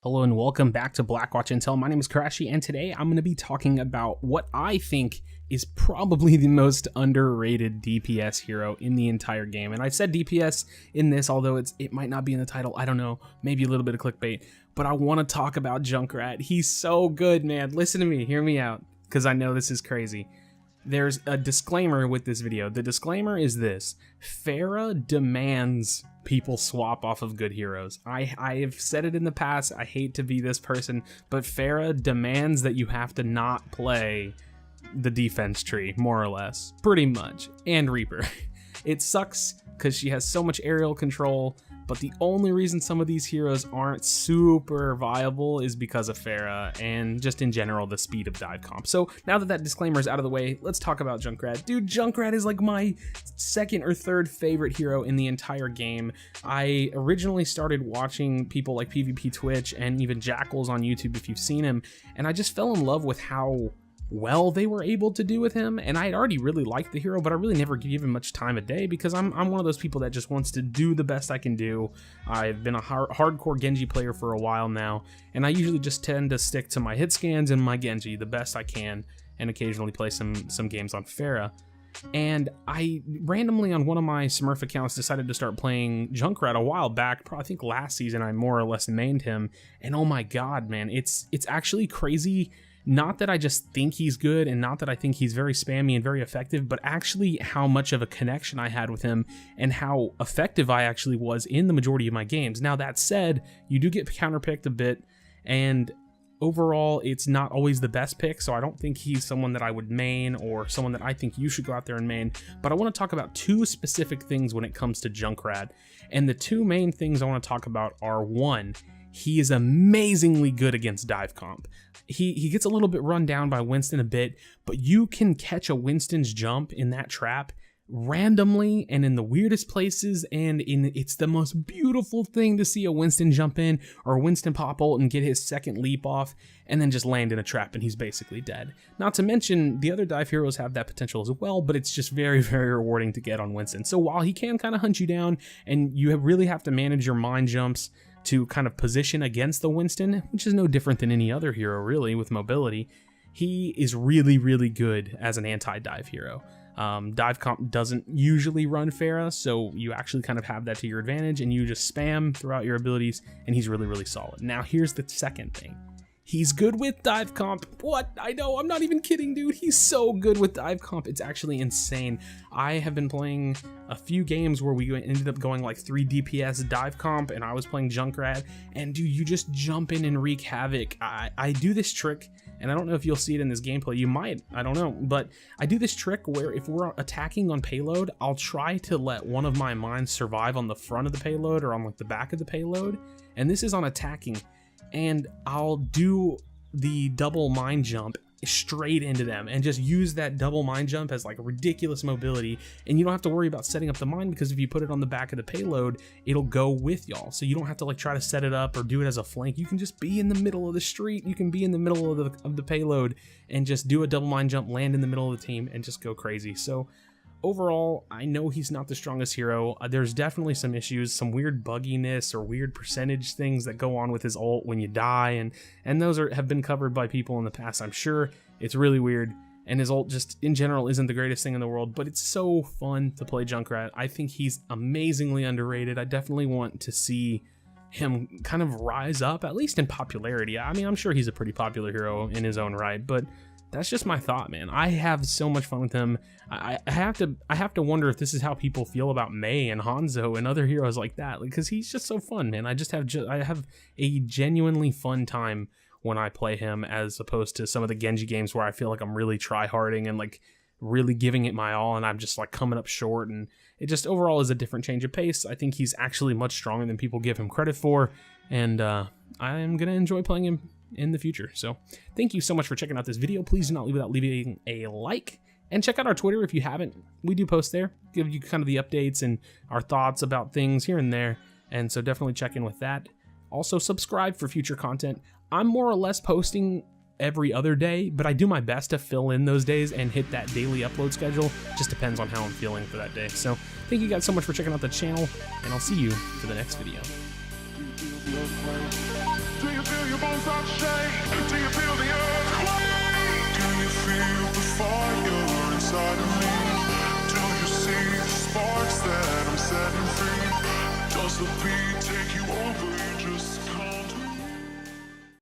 Hello and welcome back to Blackwatch Intel. My name is Karashi, and today I'm going to be talking about what I think is probably the most underrated DPS hero in the entire game. And I said DPS in this, although it might not be in the title. I don't know, maybe a little bit of clickbait, but I want to talk about Junkrat. He's so good, man. Listen to me, hear me out, because I know this is crazy. There's a disclaimer with this video. The disclaimer is this: Pharah demands people swap off of good heroes. I have said it in the past, I hate to be this person, but Pharah demands that you have to not play the defense tree, more or less, pretty much, and Reaper. It sucks because she has so much aerial control, but the only reason some of these heroes aren't super viable is because of Pharah and just in general the speed of dive comp. So now that disclaimer is out of the way, let's talk about Junkrat. Dude, Junkrat is like my second or third favorite hero in the entire game. I originally started watching people like PvP Twitch and even Jackals on YouTube, if you've seen him, and I just fell in love with how well they were able to do with him. And I had already really liked the hero, but I really never give him much time of day because I'm one of those people that just wants to do the best I can do. I've been a hardcore Genji player for a while now, and I usually just tend to stick to my hit scans and my Genji the best I can, and occasionally play some games on Pharah. And I randomly on one of my Smurf accounts decided to start playing Junkrat a while back. I think last season I more or less mained him, and oh my god, man, it's actually crazy. Not that I just think he's good and not that I think he's very spammy and very effective, but actually how much of a connection I had with him and how effective I actually was in the majority of my games. Now that said, you do get counterpicked a bit, and overall it's not always the best pick, so I don't think he's someone that I would main or someone that I think you should go out there and main. But I want to talk about two specific things when it comes to Junkrat, and the two main things I want to talk about are: one, he is amazingly good against dive comp. He gets a little bit run down by Winston a bit, but you can catch a Winston's jump in that trap randomly and in the weirdest places, and it's the most beautiful thing to see a Winston jump in or a Winston pop ult and get his second leap off and then just land in a trap and he's basically dead. Not to mention the other dive heroes have that potential as well, but it's just very, very rewarding to get on Winston. So while he can kind of hunt you down and you really have to manage your mind jumps to kind of position against the Winston, which is no different than any other hero really with mobility, he is really, really good as an anti-dive hero. Dive comp doesn't usually run Pharah, so you actually kind of have that to your advantage and you just spam throughout your abilities, and he's really, really solid. Now here's the second thing. He's good with dive comp. What? I know, I'm not even kidding, dude. He's so good with dive comp. It's actually insane. I have been playing a few games where we ended up going like 3 DPS dive comp, and I was playing Junkrat, and dude, you just jump in and wreak havoc. I do this trick, and I don't know if you'll see it in this gameplay. You might, I don't know, but I do this trick where if we're attacking on payload, I'll try to let one of my mines survive on the front of the payload or on like the back of the payload, and this is on attacking. And I'll do the double mine jump straight into them and just use that double mine jump as like ridiculous mobility, and you don't have to worry about setting up the mine because if you put it on the back of the payload, it'll go with y'all, so you don't have to like try to set it up or do it as a flank. You can just be in the middle of the street, you can be in the middle of the payload and just do a double mine jump, land in the middle of the team, and just go crazy. So overall, I know he's not the strongest hero. There's definitely some issues, some weird bugginess or weird percentage things that go on with his ult when you die, and those have been covered by people in the past, I'm sure. It's really weird, and his ult just in general isn't the greatest thing in the world, but it's so fun to play Junkrat. I think he's amazingly underrated. I definitely want to see him kind of rise up, at least in popularity. I mean, I'm sure he's a pretty popular hero in his own right, but that's just my thought, man. I have so much fun with him. I have to wonder if this is how people feel about Mei and Hanzo and other heroes like that, because he's just so fun, man. I have a genuinely fun time when I play him, as opposed to some of the Genji games where I feel like I'm really try-harding and like really giving it my all, and I'm just like coming up short, and it just overall is a different change of pace. I think he's actually much stronger than people give him credit for, and I'm gonna enjoy playing him in the future. So thank you so much for checking out this video. Please do not leave without leaving a like, and check out our Twitter if you haven't. We do post there, give you kind of the updates and our thoughts about things here and there, and so definitely check in with that. Also subscribe for future content. I'm more or less posting every other day, but I do my best to fill in those days and hit that daily upload schedule. Just depends on how I'm feeling for that day. So thank you guys so much for checking out the channel, and I'll see you for the next video. till your bones start to shake, till you feel